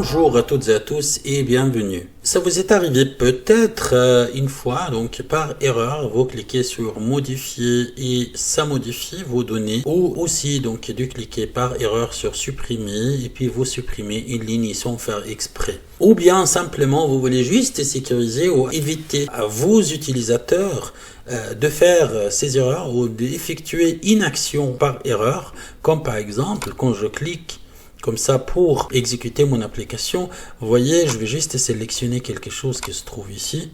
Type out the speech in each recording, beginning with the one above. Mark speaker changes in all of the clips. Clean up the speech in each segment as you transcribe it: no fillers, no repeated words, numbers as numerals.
Speaker 1: Bonjour à toutes et à tous et bienvenue. Ça vous est arrivé peut-être une fois, donc par erreur, vous cliquez sur modifier et ça modifie vos données, ou aussi donc de cliquer par erreur sur supprimer et puis vous supprimez une ligne sans faire exprès. Ou bien simplement vous voulez juste sécuriser ou éviter à vos utilisateurs de faire ces erreurs ou d'effectuer une action par erreur, comme par exemple quand je clique comme ça pour exécuter mon application. Vous voyez, je vais juste sélectionner quelque chose qui se trouve ici.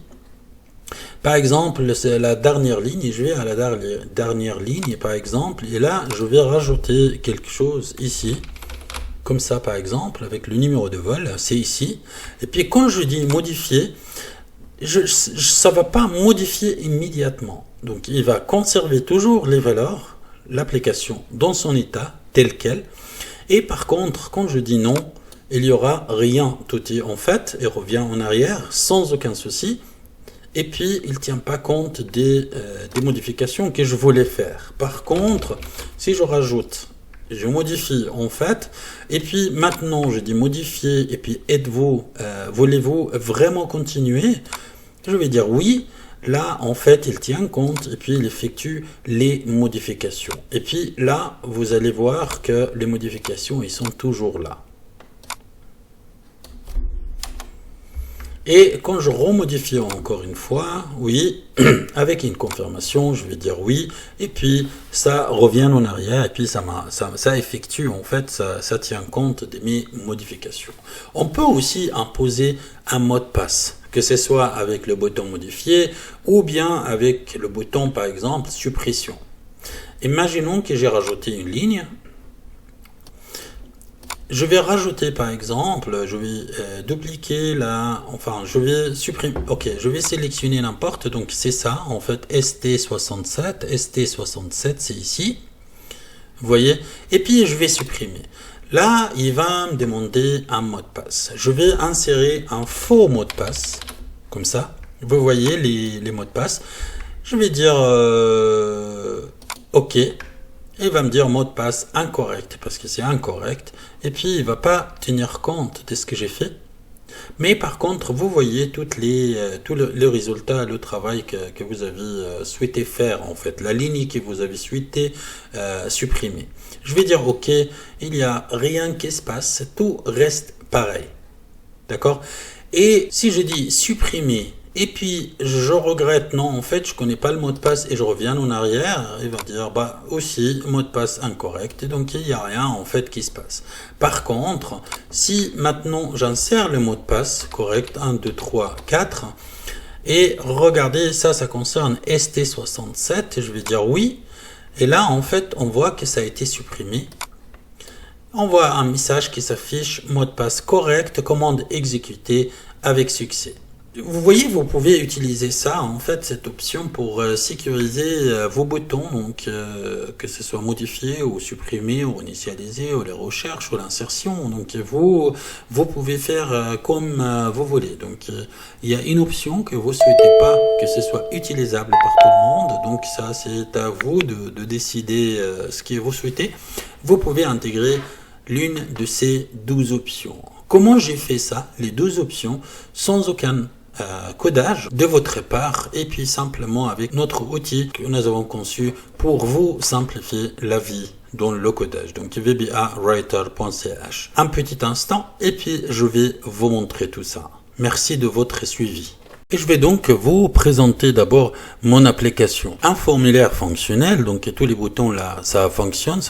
Speaker 1: Par exemple, c'est la dernière ligne, je vais à la dernière ligne par exemple, et là je vais rajouter quelque chose ici. Comme ça par exemple, avec le numéro de vol, c'est ici. Et puis quand je dis modifier, ça ne va pas modifier immédiatement. Donc il va conserver toujours les valeurs, l'application dans son état tel quel. Et par contre, quand je dis non, il n'y aura rien. Tout est en fait et revient en arrière sans aucun souci. Et puis, il ne tient pas compte des modifications que je voulais faire. Par contre, si je rajoute, je modifie en fait, et puis maintenant je dis modifier, et puis êtes-vous, voulez-vous vraiment continuer? Je vais dire oui. Là, en fait, il tient compte et puis il effectue les modifications. Et puis là, vous allez voir que les modifications, ils sont toujours là. Et quand je remodifie encore une fois, oui, avec une confirmation, je vais dire oui, et puis ça revient en arrière, et puis ça effectue, en fait, ça tient compte de mes modifications. On peut aussi imposer un mot de passe, que ce soit avec le bouton modifier, ou bien avec le bouton, par exemple, suppression. Imaginons que j'ai rajouté une ligne. Je vais rajouter par exemple, je vais dupliquer je vais supprimer, ok, je vais sélectionner n'importe, donc c'est ça, en fait, ST67 c'est ici, vous voyez, et puis je vais supprimer. Là, il va me demander un mot de passe. Je vais insérer un faux mot de passe, comme ça, vous voyez les mots de passe. Je vais dire ok. Il va me dire mot de passe incorrect parce que c'est incorrect et puis il va pas tenir compte de ce que j'ai fait. Mais par contre, vous voyez tout le résultat, le travail que vous avez souhaité faire en fait, la ligne que vous avez souhaité supprimer. Je vais dire OK, il n'y a rien qui se passe, tout reste pareil. D'accord? Et si je dis supprimer, et puis je regrette, non, en fait je connais pas le mot de passe et je reviens en arrière, il va dire bah aussi mot de passe incorrect, et donc il n'y a rien en fait qui se passe. Par contre, si maintenant j'insère le mot de passe correct, 1, 2, 3, 4, et regardez, ça concerne ST67, je vais dire oui, et là en fait on voit que ça a été supprimé. On voit un message qui s'affiche, mot de passe correct, commande exécutée avec succès. Vous voyez, vous pouvez utiliser ça, en fait, cette option pour sécuriser vos boutons, donc que ce soit modifier ou supprimer ou initialiser ou les recherches ou l'insertion. Donc vous pouvez faire comme vous voulez. Donc il y a une option que vous souhaitez pas que ce soit utilisable par tout le monde. Donc ça, c'est à vous de décider ce que vous souhaitez. Vous pouvez intégrer l'une de ces 12 options. Comment j'ai fait ça, les 12 options, sans aucun codage de votre part et puis simplement avec notre outil que nous avons conçu pour vous simplifier la vie dans le codage, donc vbawriter.ch. Un petit instant et puis je vais vous montrer tout ça. Merci de votre suivi. Et je vais donc vous présenter d'abord mon application. Un formulaire fonctionnel, donc tous les boutons là, ça fonctionne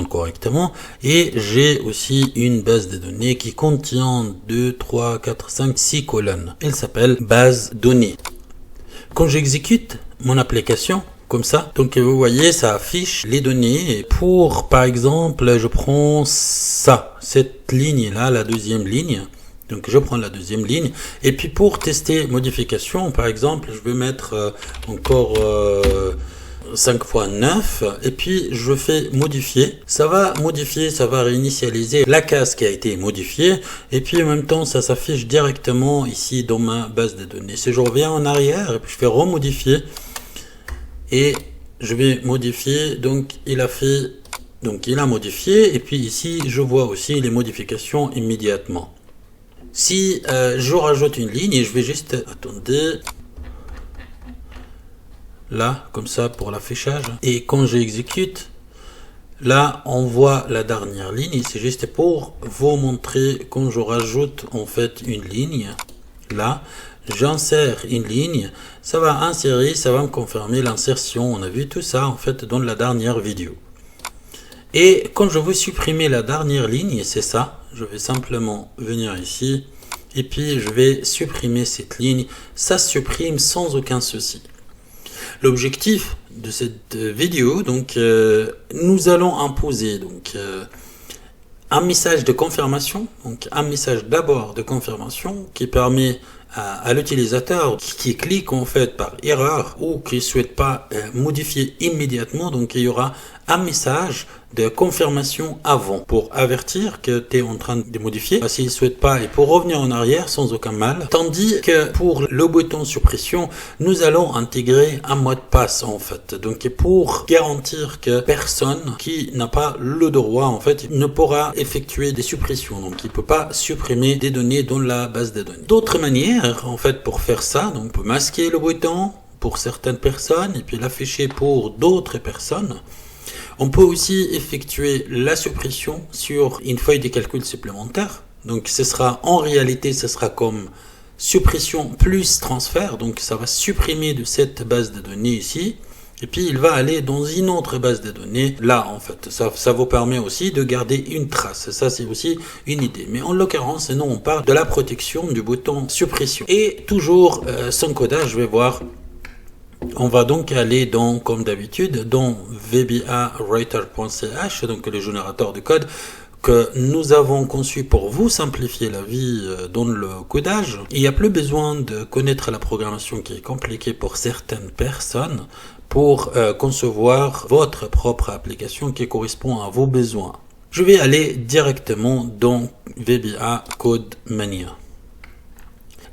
Speaker 1: correctement. Et j'ai aussi une base de données qui contient 2, 3, 4, 5, 6 colonnes. Elle s'appelle base données. Quand j'exécute mon application, comme ça, donc vous voyez, ça affiche les données. Et pour, par exemple, je prends cette ligne là, la deuxième ligne. Donc je prends la deuxième ligne et puis pour tester modification, par exemple, je vais mettre encore 5 x 9 et puis je fais modifier. Ça va modifier, ça va réinitialiser la case qui a été modifiée et puis en même temps ça s'affiche directement ici dans ma base de données. Si je reviens en arrière et puis je fais remodifier et je vais modifier, donc il a modifié et puis ici je vois aussi les modifications immédiatement. Si je rajoute une ligne, et je vais juste, attendez, là, comme ça pour l'affichage, et quand j'exécute, là, on voit la dernière ligne, et c'est juste pour vous montrer quand je rajoute en fait une ligne, là, j'insère une ligne, ça va insérer, ça va me confirmer l'insertion, on a vu tout ça en fait dans la dernière vidéo. Et quand je veux supprimer la dernière ligne, c'est ça, je vais simplement venir ici et puis je vais supprimer cette ligne. Ça se supprime sans aucun souci. L'objectif de cette vidéo, donc, nous allons imposer donc un message de confirmation, donc un message d'abord de confirmation qui permet à l'utilisateur qui clique en fait par erreur ou qui ne souhaite pas modifier immédiatement, donc il y aura un message de confirmation avant pour avertir que tu es en train de modifier s'il ne souhaite pas et pour revenir en arrière sans aucun mal. Tandis que pour le bouton suppression, nous allons intégrer un mot de passe en fait. Donc pour garantir que personne qui n'a pas le droit en fait ne pourra effectuer des suppressions. Donc il ne peut pas supprimer des données dans la base de données. D'autres manières en fait pour faire ça, donc on peut masquer le bouton pour certaines personnes et puis l'afficher pour d'autres personnes. On peut aussi effectuer la suppression sur une feuille de calcul supplémentaire. Donc ce sera en réalité, ce sera comme suppression plus transfert. Donc ça va supprimer de cette base de données ici. Et puis il va aller dans une autre base de données. Là en fait, ça vous permet aussi de garder une trace. Ça c'est aussi une idée. Mais en l'occurrence, nous on parle de la protection du bouton suppression. Et toujours sans codage, je vais voir. On va donc aller dans, comme d'habitude, dans vbawriter.ch, donc le générateur de code que nous avons conçu pour vous simplifier la vie dans le codage. Il n'y a plus besoin de connaître la programmation qui est compliquée pour certaines personnes pour concevoir votre propre application qui correspond à vos besoins. Je vais aller directement dans VBA Code Mania.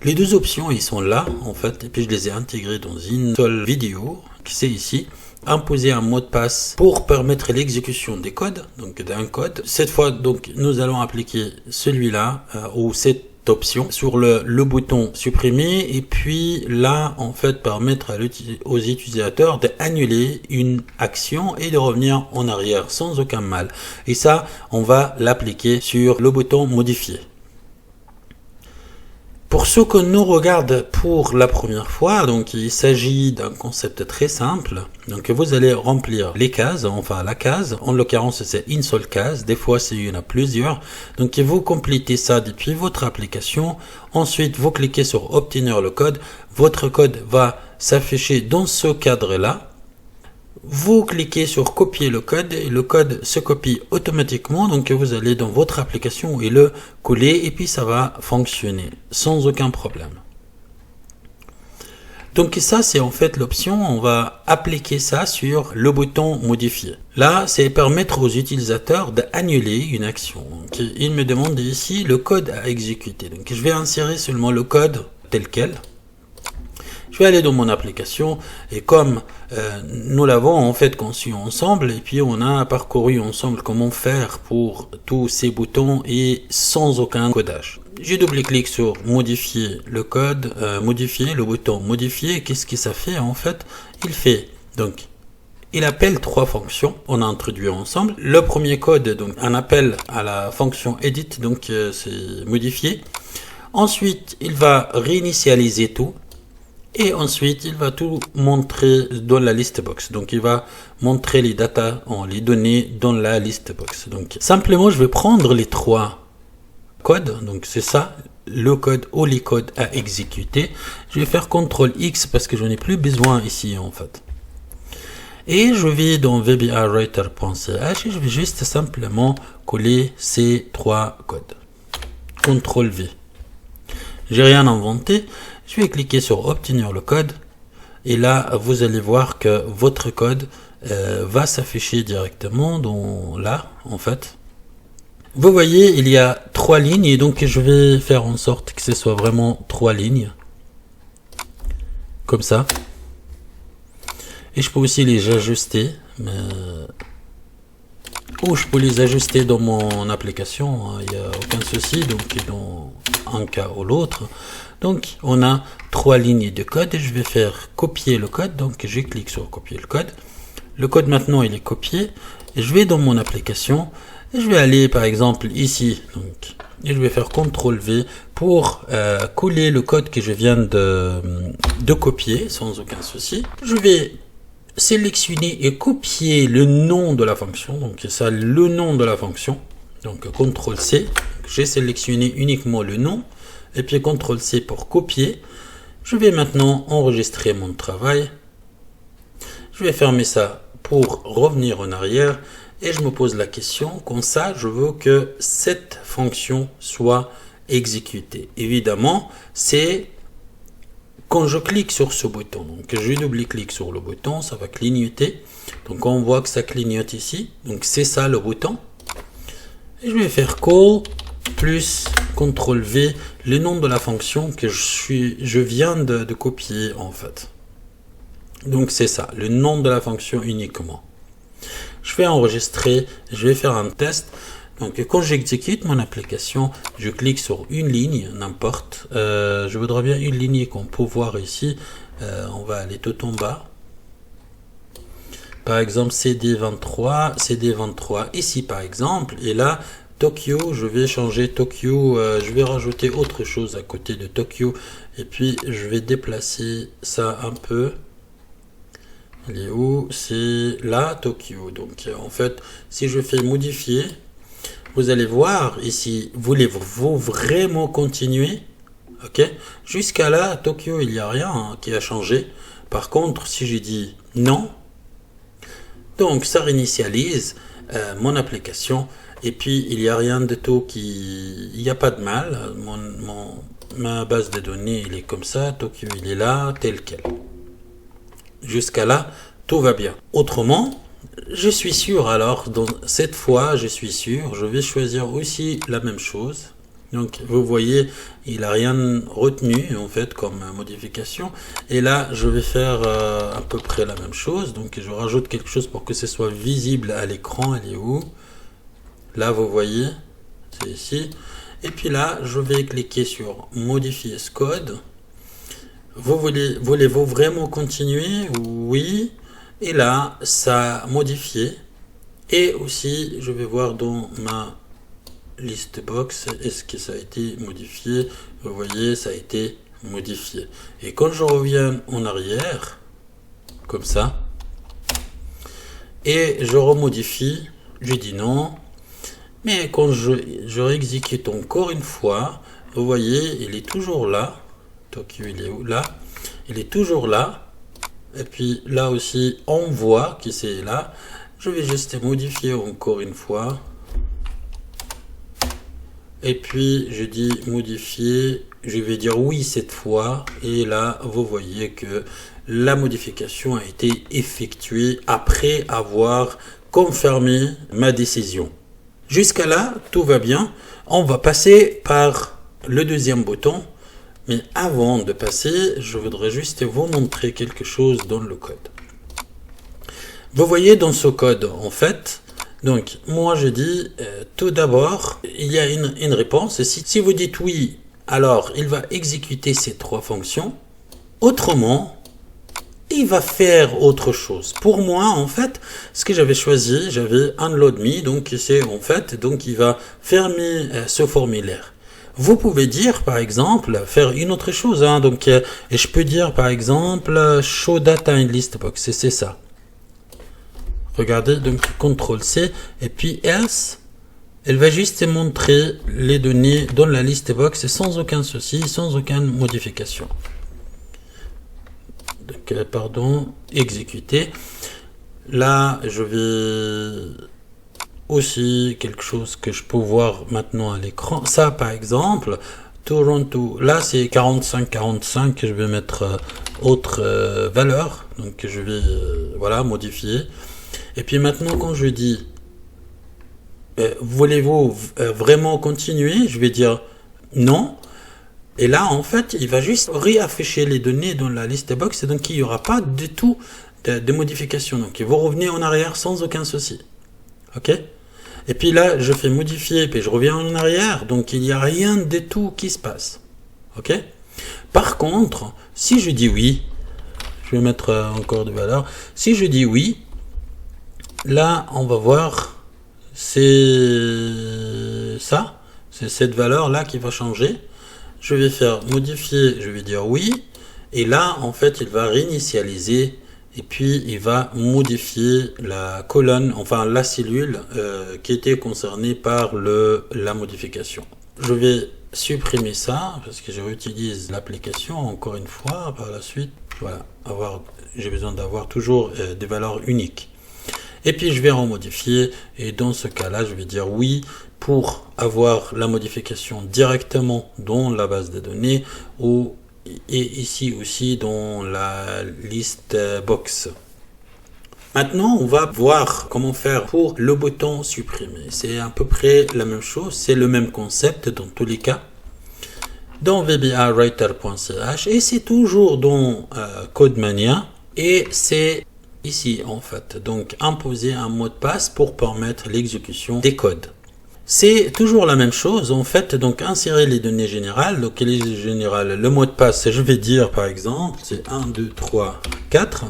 Speaker 1: Les deux options, ils sont là, en fait, et puis je les ai intégrées dans une seule vidéo, qui c'est ici, imposer un mot de passe pour permettre l'exécution des codes, donc d'un code. Cette fois, donc, nous allons appliquer celui-là, ou cette option, sur le bouton supprimer, et puis là, en fait, permettre aux utilisateurs d'annuler une action et de revenir en arrière sans aucun mal. Et ça, on va l'appliquer sur le bouton modifier. Pour ceux que nous regardent pour la première fois, donc il s'agit d'un concept très simple. Donc vous allez remplir les cases, enfin la case, en l'occurrence c'est une seule case, des fois il y en a plusieurs. Donc vous complétez ça depuis votre application, ensuite vous cliquez sur obtenir le code, votre code va s'afficher dans ce cadre-là. Vous cliquez sur copier le code et le code se copie automatiquement. Donc vous allez dans votre application et le coller et puis ça va fonctionner sans aucun problème. Donc ça c'est en fait l'option, on va appliquer ça sur le bouton modifier. Là c'est permettre aux utilisateurs d'annuler une action. Donc, il me demande ici le code à exécuter. Donc je vais insérer seulement le code tel quel. Je vais aller dans mon application et comme nous l'avons en fait conçu ensemble et puis on a parcouru ensemble comment faire pour tous ces boutons et sans aucun codage. Je double-clique sur modifier le code, modifier le bouton modifier. Qu'est-ce que ça fait en fait? Il fait donc il appelle trois fonctions, on a introduit ensemble. Le premier code, donc un appel à la fonction edit, donc c'est modifier. Ensuite, il va réinitialiser tout. Et ensuite, il va tout montrer dans la list box. Donc, il va montrer les data, les données dans la list box. Donc, simplement, je vais prendre les trois codes. Donc, c'est ça, le code ou les codes à exécuter. Je vais faire CTRL X parce que je n'ai plus besoin ici, en fait. Et je vais dans vbawriter.ch et je vais juste simplement coller ces trois codes. CTRL V. J'ai rien inventé. Je vais cliquer sur obtenir le code et là vous allez voir que votre code va s'afficher directement dans là en fait. Vous voyez il y a trois lignes et donc je vais faire en sorte que ce soit vraiment trois lignes comme ça et je peux aussi les ajuster ou je peux les ajuster dans mon application, il n'y a aucun souci. Donc dans un cas ou l'autre. Donc, on a 3 lignes de code et je vais faire copier le code. Donc, je clique sur copier le code. Le code maintenant, il est copié. Et je vais dans mon application et je vais aller par exemple ici. Donc, et je vais faire CTRL V pour coller le code que je viens de copier sans aucun souci. Je vais sélectionner et copier le nom de la fonction. Donc, c'est ça le nom de la fonction. Donc, CTRL C. J'ai sélectionné uniquement le nom. Et puis CTRL C pour copier. Je vais maintenant enregistrer mon travail. Je vais fermer ça pour revenir en arrière. Et je me pose la question, comme ça, je veux que cette fonction soit exécutée. Évidemment, c'est quand je clique sur ce bouton. Donc, je double-clique sur le bouton, ça va clignoter. Donc, on voit que ça clignote ici. Donc, c'est ça le bouton. Et je vais faire call plus CTRL V, le nom de la fonction que je viens de copier en fait. Donc, c'est ça, le nom de la fonction uniquement. Je vais enregistrer, je vais faire un test. Donc, quand j'exécute mon application, je clique sur une ligne, n'importe. Je voudrais bien une ligne qu'on peut voir ici. On va aller tout en bas. Par exemple, CD23, CD23 ici par exemple. Et là, Tokyo, je vais changer Tokyo. Je vais rajouter autre chose à côté de Tokyo. Et puis, je vais déplacer ça un peu. Il est où? C'est là, Tokyo. Donc, en fait, si je fais modifier, vous allez voir ici, voulez-vous vraiment continuer? Ok? Jusqu'à là, Tokyo, il n'y a rien qui a changé. Par contre, si je dis non, donc ça réinitialise mon application. Et puis, il n'y a rien de tout il n'y a pas de mal. Ma base de données, il est comme ça. Tokyo, il est là, tel quel. Jusqu'à là, tout va bien. Autrement, je suis sûr, alors, cette fois, je suis sûr, je vais choisir aussi la même chose. Donc, vous voyez, il n'a rien retenu, en fait, comme modification. Et là, je vais faire à peu près la même chose. Donc, je rajoute quelque chose pour que ce soit visible à l'écran. Elle est où? Là, vous voyez, c'est ici. Et puis là, je vais cliquer sur modifier ce code. Voulez-vous vraiment continuer? Oui. Et là, ça a modifié. Et aussi, je vais voir dans ma liste box, est-ce que ça a été modifié? Vous voyez, ça a été modifié. Et quand je reviens en arrière, comme ça, et je remodifie, je dis non. Mais quand je réexécute encore une fois, vous voyez, il est toujours là. Tokyo, il est où? Là. Il est toujours là. Et puis là aussi, on voit que c'est là. Je vais juste modifier encore une fois. Et puis, je dis modifier. Je vais dire oui cette fois. Et là, vous voyez que la modification a été effectuée après avoir confirmé ma décision. Jusqu'à là, tout va bien. On va passer par le deuxième bouton. Mais avant de passer, je voudrais juste vous montrer quelque chose dans le code. Vous voyez dans ce code, en fait, donc moi je dis tout d'abord, il y a une réponse. Et si vous dites oui, alors il va exécuter ces 3 fonctions. Autrement, il va faire autre chose. Pour moi, en fait, ce que j'avais choisi, j'avais unload me, donc c'est en fait, donc il va fermer ce formulaire. Vous pouvez dire, par exemple, faire une autre chose. Hein, donc, et je peux dire, par exemple, show data in list box. C'est ça. Regardez, donc, CTRL C. Et puis, else, elle va juste montrer les données dans la list box sans aucun souci, sans aucune modification. Donc, pardon, exécuter. Là, je vais aussi quelque chose que je peux voir maintenant à l'écran. Ça, par exemple, Toronto, là, c'est 45-45. Je vais mettre autre valeur. Donc, je vais, voilà, modifier. Et puis maintenant, quand je dis, voulez-vous vraiment continuer? Je vais dire non. Et là, en fait, il va juste réafficher les données dans la liste box. Et donc, il n'y aura pas du tout de modification. Donc, il va revenir en arrière sans aucun souci. OK? Et puis là, je fais modifier, puis je reviens en arrière. Donc, il n'y a rien de tout qui se passe. OK? Par contre, si je dis oui, je vais mettre encore de valeur. Si je dis oui, là, on va voir, c'est ça. C'est cette valeur-là qui va changer. Je vais faire modifier, je vais dire oui. Et là, en fait, il va réinitialiser. Et puis, il va modifier la colonne, enfin la cellule qui était concernée par la modification. Je vais supprimer ça parce que je réutilise l'application encore une fois par la suite. Voilà, j'ai besoin d'avoir toujours des valeurs uniques. Et puis je vais en modifier et dans ce cas-là, je vais dire oui pour avoir la modification directement dans la base de données et ici aussi dans la liste box. Maintenant, on va voir comment faire pour le bouton supprimer. C'est à peu près la même chose, c'est le même concept dans tous les cas. Dans vbawriter.ch et c'est toujours dans CodeMania et c'est ici en fait. Donc imposer un mot de passe pour permettre l'exécution des codes. C'est toujours la même chose en fait. Donc insérer les données générales. Donc les générales, le mot de passe, je vais dire par exemple, c'est 1, 2, 3, 4.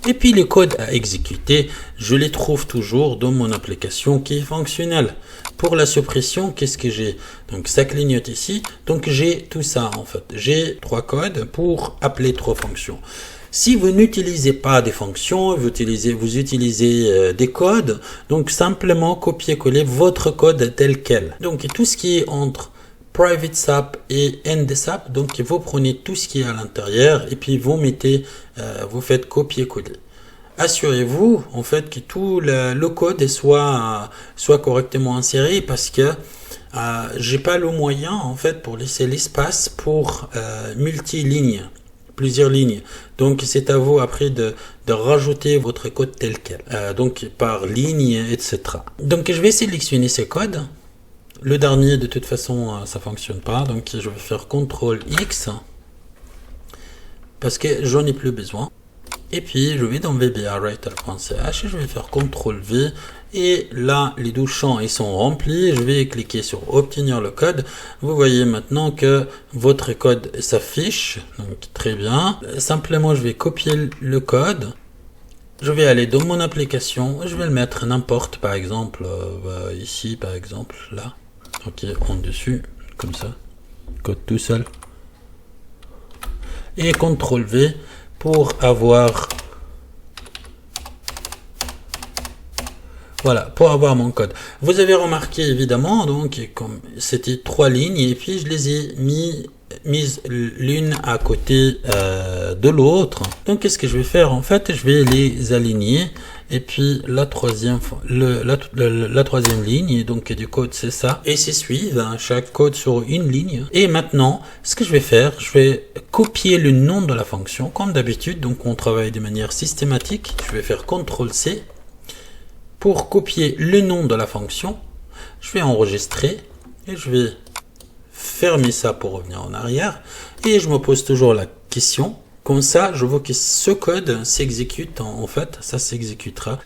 Speaker 1: Et puis les codes à exécuter, je les trouve toujours dans mon application qui est fonctionnelle. Pour la suppression, qu'est-ce que j'ai? Donc ça clignote ici. Donc j'ai tout ça en fait. J'ai 3 codes pour appeler 3 fonctions. Si vous n'utilisez pas des fonctions, vous utilisez des codes, donc simplement copier-coller votre code tel quel. Donc tout ce qui est entre private SAP et NDSAP, donc vous prenez tout ce qui est à l'intérieur et puis vous faites copier-coller. Assurez-vous en fait que tout le code soit correctement inséré parce que j'ai pas le moyen en fait pour laisser l'espace pour multi-lignes, plusieurs lignes. Donc c'est à vous après de rajouter votre code tel quel, donc par ligne, etc. Donc je vais sélectionner ces codes. Le dernier, de toute façon, ça fonctionne pas. Donc, je vais faire CTRL X parce que j'en ai plus besoin. Et puis, je vais dans vbawriter.ch et je vais faire CTRL V. Et là, les 12 champs, ils sont remplis. Je vais cliquer sur obtenir le code. Vous voyez maintenant que votre code s'affiche. Donc, très bien. Simplement, je vais copier le code. Je vais aller dans mon application. Je vais le mettre n'importe, par exemple, ici, par exemple, là. Ok, en dessus, comme ça, code tout seul. Et CTRL V pour avoir, voilà, pour avoir mon code. Vous avez remarqué évidemment, donc, comme c'était 3 lignes, et puis je les ai mises l'une à côté de l'autre. Donc, qu'est-ce que je vais faire? En fait, je vais les aligner. Et puis la troisième ligne, donc du code c'est ça, et c'est suivre chaque code sur une ligne. Et maintenant, ce que je vais faire, je vais copier le nom de la fonction comme d'habitude. Donc on travaille de manière systématique. Je vais faire CTRL C pour copier le nom de la fonction. Je vais enregistrer et je vais fermer ça pour revenir en arrière. Et je me pose toujours la question. Comme ça, je vois que ce code s'exécute, en fait, ça s'exécutera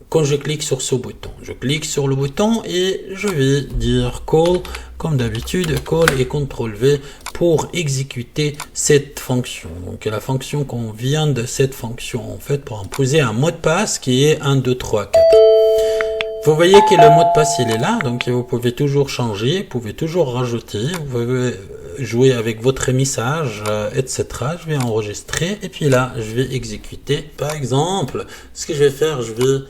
Speaker 1: quand je clique sur ce bouton. Je clique sur le bouton et je vais dire call, comme d'habitude, call et CTRL V pour exécuter cette fonction. Donc la fonction qu'on vient de cette fonction, en fait, pour imposer un mot de passe qui est 1, 2, 3, 4. Vous voyez que le mot de passe il est là, donc vous pouvez toujours changer, vous pouvez toujours rajouter, vous pouvez jouer avec votre message, etc. Je vais enregistrer et puis là, je vais exécuter. Par exemple, ce que je vais faire, je vais,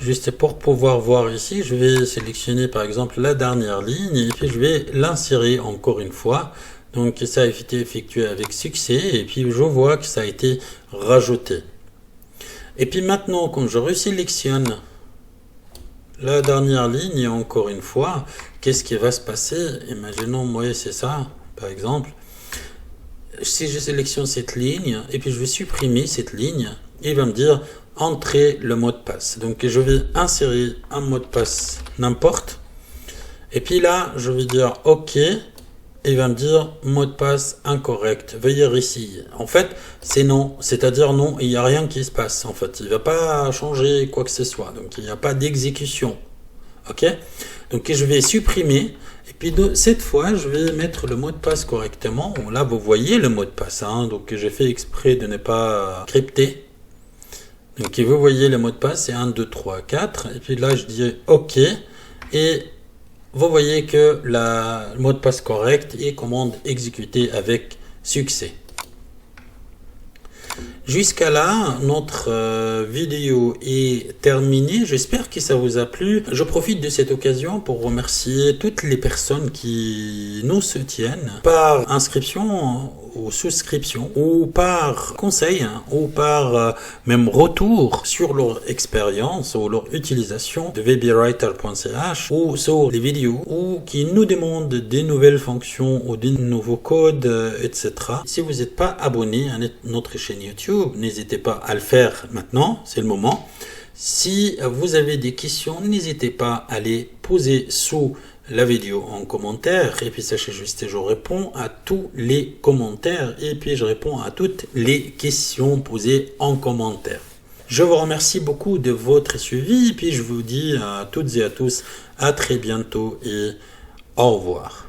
Speaker 1: juste pour pouvoir voir ici, je vais sélectionner par exemple la dernière ligne et puis je vais l'insérer encore une fois. Donc ça a été effectué avec succès et puis je vois que ça a été rajouté. Et puis maintenant, quand je resélectionne la dernière ligne, encore une fois, qu'est-ce qui va se passer? Imaginons, moi, c'est ça, par exemple. Si je sélectionne cette ligne, et puis je vais supprimer cette ligne, il va me dire entrer le mot de passe. Donc, je vais insérer un mot de passe n'importe. Et puis là, je vais dire OK. il va me dire mot de passe incorrect, veuillez réessayer. En fait, c'est non, c'est-à-dire non, il n'y a rien qui se passe. En fait, il ne va pas changer quoi que ce soit, donc il n'y a pas d'exécution. Ok? Donc je vais supprimer, et puis cette fois, je vais mettre le mot de passe correctement. Là, vous voyez le mot de passe, hein, donc j'ai fait exprès de ne pas crypter. Donc vous voyez le mot de passe, c'est 1, 2, 3, 4. Et puis là, je dis OK. Et vous voyez que le mot de passe correct et commande exécutée avec succès. Jusqu'à là, notre vidéo est terminée. J'espère que ça vous a plu. Je profite de cette occasion pour remercier toutes les personnes qui nous soutiennent par inscription ou souscription ou par conseil ou par même retour sur leur expérience ou leur utilisation de webywriter.ch ou sur les vidéos ou qui nous demandent des nouvelles fonctions ou des nouveaux codes, etc. Si vous n'êtes pas abonné à notre chaîne YouTube, n'hésitez pas à le faire maintenant, c'est le moment. Si vous avez des questions, n'hésitez pas à les poser sous la vidéo en commentaire. Et puis sachez juste, je réponds à tous les commentaires et puis je réponds à toutes les questions posées en commentaire. Je vous remercie beaucoup de votre suivi et puis je vous dis à toutes et à tous à très bientôt et au revoir.